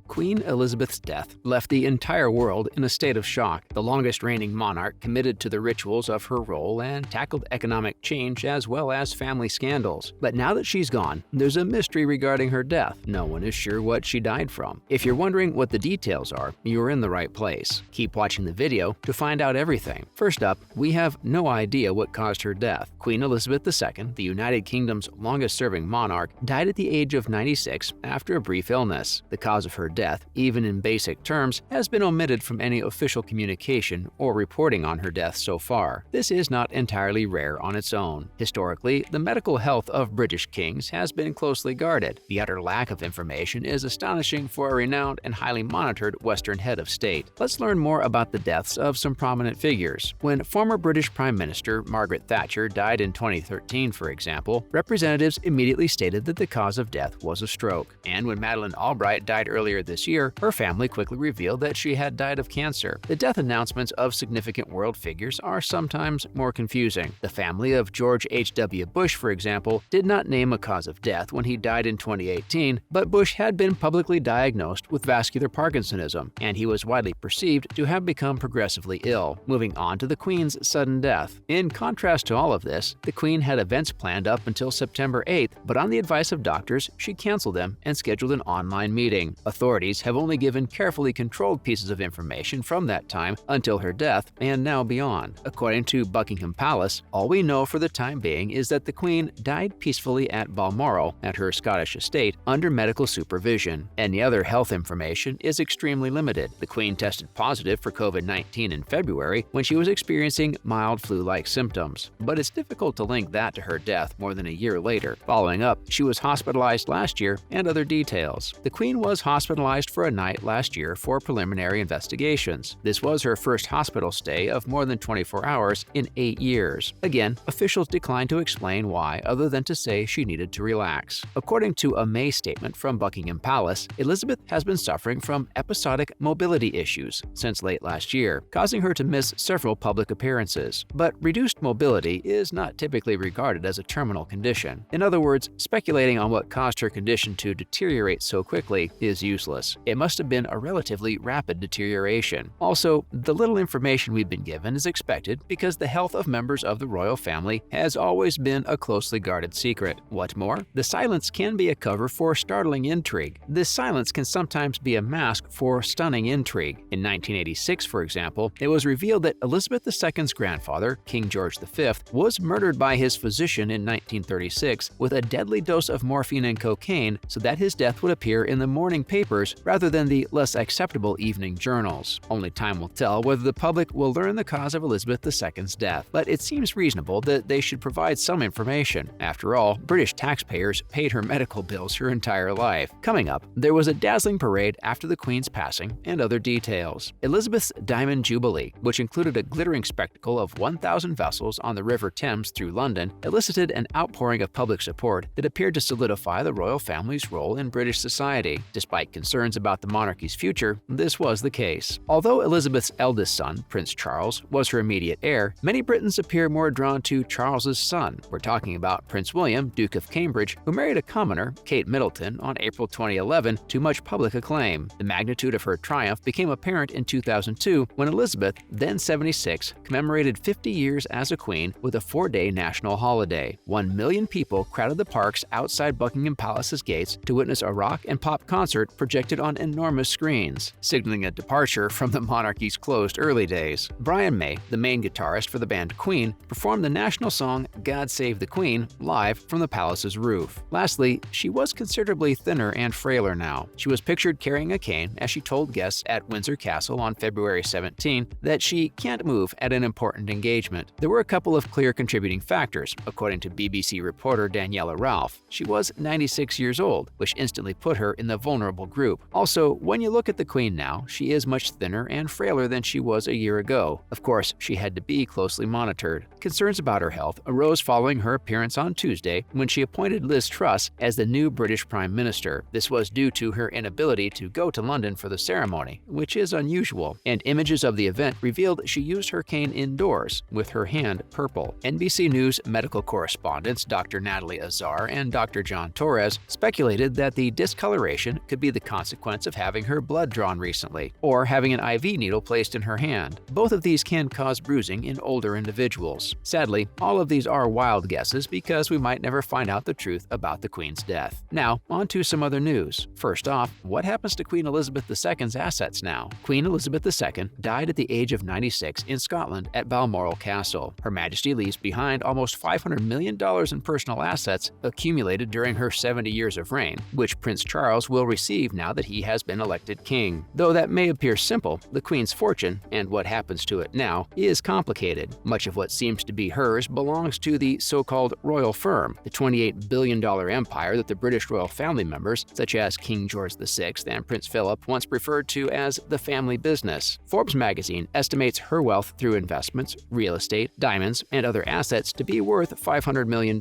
Queen Elizabeth's death left the entire world in a state of shock. The longest reigning monarch committed to the rituals of her role and tackled economic change as well as family scandals. But now that she's gone, there's a mystery regarding her death. No one is sure what she died from. If you're wondering what the details are, you're in the right place. Keep watching the video to find out everything. First up, we have no idea what caused her death. Queen Elizabeth II, the United Kingdom's longest-serving monarch, died at the age of 96 after a brief illness. The cause of her death, even in basic terms, has been omitted from any official communication or reporting on her death so far. This is not entirely rare on its own. Historically, the medical health of British kings has been closely guarded. The utter lack of information is astonishing for a renowned and highly monitored Western head of state. Let's learn more about the deaths of some prominent figures. When former British Prime Minister Margaret Thatcher died in 2013, for example, representatives immediately stated that the cause of death was a stroke. And when Madeleine Albright died earlier this year, her family quickly revealed that she had died of cancer. The death announcements of significant world figures are sometimes more confusing. The family of George H.W. Bush, for example, did not name a cause of death when he died in 2018, but Bush had been publicly diagnosed with vascular parkinsonism, and he was widely perceived to have become progressively ill. Moving on to the Queen's sudden death. In contrast to all of this, the Queen had events planned up until September 8th, but on the advice of doctors, she canceled them and scheduled an online meeting. Authorities have only given carefully controlled pieces of information from that time until her death and now beyond. According to Buckingham Palace, all we know for the time being is that the Queen died peacefully at Balmoral, at her Scottish estate, under medical supervision. Any other health information is extremely limited. The Queen tested positive for COVID-19 in February when she was experiencing mild flu-like symptoms, but it's difficult to link that to her death more than a year later. Following up, she was hospitalized last year and other details. The Queen was hospitalized for a night last year for preliminary investigations. This was her first hospital stay of more than 24 hours in 8 years. Again, officials declined to explain why other than to say she needed to relax. According to a May statement from Buckingham Palace, Elizabeth has been suffering from episodic mobility issues since late last year, causing her to miss several public appearances. But reduced mobility is not typically regarded as a terminal condition. In other words, speculating on what caused her condition to deteriorate so quickly is useless. It must have been a relatively rapid deterioration. Also, the little information we've been given is expected because the health of members of the royal family has always been a closely guarded secret. What more, the silence can be a cover for startling intrigue. This silence can sometimes be a mask for stunning intrigue. In 1986, for example, it was revealed that Elizabeth II's grandfather, King George V, was murdered by his physician in 1936 with a deadly dose of morphine and cocaine so that his death would appear in the morning papers rather than the less acceptable evening journals. Only time will tell whether the public will learn the cause of Elizabeth II's death, but it seems reasonable that they should provide some information. After all, British taxpayers paid her medical bills her entire life. Coming up, there was a dazzling parade after the Queen's passing and other details. Elizabeth's Diamond Jubilee, which included a glittering spectacle of 1,000 vessels on the River Thames through London, elicited an outpouring of public support that appeared to solidify the royal family's role in British society. Despite concerns about the monarchy's future, this was the case. Although Elizabeth's eldest son, Prince Charles, was her immediate heir, many Britons appear more drawn to Charles's son. We're talking about Prince William, Duke of Cambridge, who married a commoner, Kate Middleton, on April 2011 to much public acclaim. The magnitude of her triumph became apparent in 2002 when Elizabeth, then 76, commemorated 50 years as a queen with a 4-day national holiday. 1 million people crowded the parks outside Buckingham Palace's gates to witness a rock and pop concert projected on enormous screens, signaling a departure from the monarchy's closed early days. Brian May, the main guitarist for the band Queen, performed the national song God Save the Queen live from the palace's roof. Lastly, she was considerably thinner and frailer now. She was pictured carrying a cane as she told guests at Windsor Castle on February 17 that she can't move at an important engagement. There were a couple of clear contributing factors, according to BBC reporter Daniela Ralph. She was 96 years old, which instantly put her in the vulnerable group. Also, when you look at the Queen now, she is much thinner and frailer than she was a year ago. Of course, she had to be closely monitored. Concerns about her health arose following her appearance on Tuesday when she appointed Liz Truss as the new British Prime Minister. This was due to her inability to go to London for the ceremony, which is unusual, and images of the event revealed she used her cane indoors, with her hand purple. NBC News medical correspondents Dr. Natalie Azar and Dr. John Torres speculated that the discoloration could be the consequence of having her blood drawn recently, or having an IV needle placed in her hand. Both of these can cause bruising in older individuals. Sadly, all of these are wild guesses because we might never find out the truth about the Queen's death. Now, on to some other news. First off, what happens to Queen Elizabeth II's assets now? Queen Elizabeth II died at the age of 96 in Scotland at Balmoral Castle. Her Majesty leaves behind almost $500 million in personal assets accumulated during her 70 years of reign, which Prince Charles will receive now that he has been elected king. Though that may appear simple, the Queen's fortune, and what happens to it now, is complicated. Much of what seems to be hers belongs to the so-called royal firm, the $28 billion empire that the British royal family members, such as King George VI and Prince Philip, once referred to as the family business. Forbes magazine estimates her wealth through investments, real estate, diamonds, and other assets to be worth $500 million.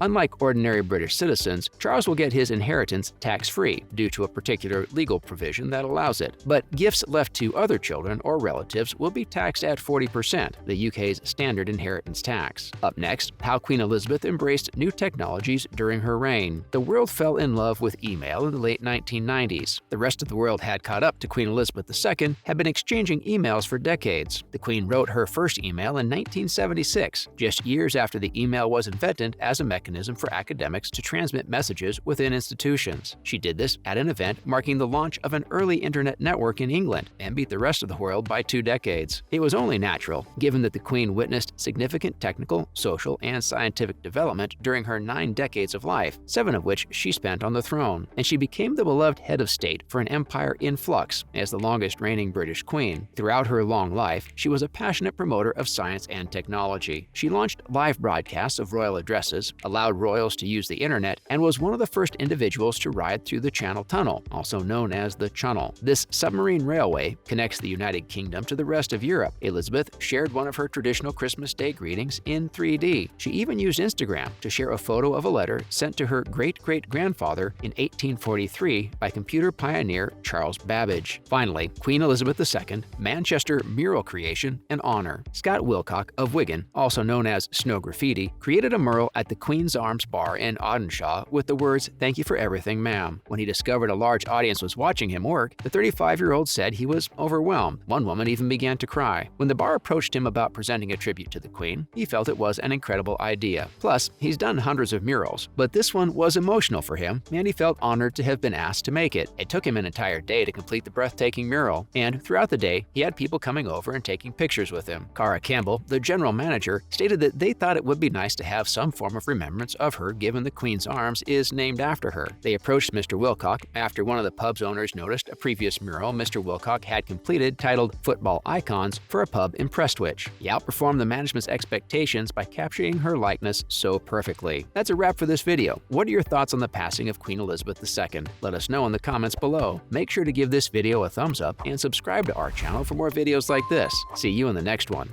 Unlike ordinary British citizens, Charles will get his inheritance tax-free due to a particular legal provision that allows it. But gifts left to other children or relatives will be taxed at 40%, the UK's standard inheritance tax. Up next, how Queen Elizabeth embraced new technologies during her reign. The world fell in love with email in the late 1990s. The rest of the world had caught up to Queen Elizabeth II, had been exchanging emails for decades. The Queen wrote her first email in 1976, just years after the email was invented as a mechanism for academics to transmit messages within institutions. She did this at an event marking the launch of an early internet network in England and beat the rest of the world by 2 decades. It was only natural, given that the Queen witnessed significant technical, social, and scientific development during her 9 decades of life, 7 of which she spent on the throne, and she became the beloved head of state for an empire in flux as the longest-reigning British queen. Throughout her long life, she was a passionate promoter of science and technology. She launched live broadcasts of royal addresses, allowed royals to use the internet, and was one of the first individuals to ride through the Channel Tunnel, also known as the Channel. This submarine railway connects the United Kingdom to the rest of Europe. Elizabeth shared one of her traditional Christmas Day greetings in 3D. She even used Instagram to share a photo of a letter sent to her great-great-grandfather in 1843 by computer pioneer Charles Babbage. Finally, Queen Elizabeth II, Manchester mural creation and honor. Scott Wilcock of Wigan, also known as Snow Graffiti, created a mural at the Queen's Arms Bar in Audenshaw with the words, "Thank you for everything, ma'am." When he discovered a large audience was watching him work, the 35-year-old said he was overwhelmed. One woman even began to cry. When the bar approached him about presenting a tribute to the Queen, he felt it was an incredible idea. Plus, he's done hundreds of murals, but this one was emotional for him, and he felt honored to have been asked to make it. It took him an entire day to complete the breathtaking mural, and throughout the day, he had people coming over and taking pictures with him. Cara Campbell, the general manager, stated that they thought it would be nice to have some form of remembrance of her given the Queen's Arms is named after her. They approached Mr. Wilcock after one of the pub's owners noticed a previous mural Mr. Wilcock had completed titled Football Icons for a pub in Prestwich. He outperformed the management's expectations by capturing her likeness so perfectly. That's a wrap for this video. What are your thoughts on the passing of Queen Elizabeth II? Let us know in the comments below. Make sure to give this video a thumbs up and subscribe to our channel for more videos like this. See you in the next one.